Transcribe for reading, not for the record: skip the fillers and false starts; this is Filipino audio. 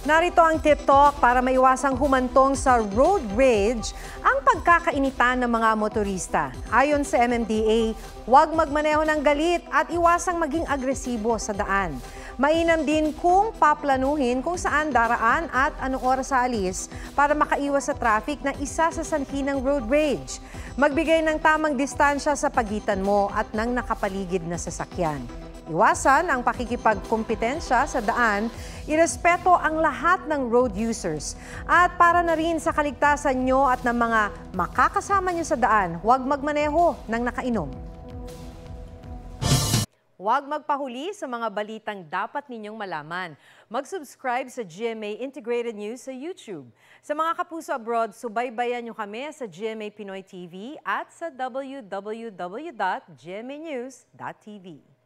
Narito ang TikTok para maiwasang humantong sa road rage ang pagkakainitan ng mga motorista. Ayon sa MMDA, huwag magmaneho ng galit at iwasang maging agresibo sa daan. Mainam din kung paplanuhin kung saan daraan at anong oras sa alis para makaiwas sa traffic na isa sa sanhi ng road rage. Magbigay ng tamang distansya sa pagitan mo at ng nakapaligid na sasakyan. Iwasan ang pakikipagkumpetensya sa daan, irespeto ang lahat ng road users. At para na rin sa kaligtasan nyo at ng mga makakasama nyo sa daan, huwag magmaneho ng nakainom. Huwag magpahuli sa mga balitang dapat ninyong malaman. Mag-subscribe sa GMA Integrated News sa YouTube. Sa mga kapuso abroad, subaybayan nyo kami sa GMA Pinoy TV at sa www.gmanews.tv.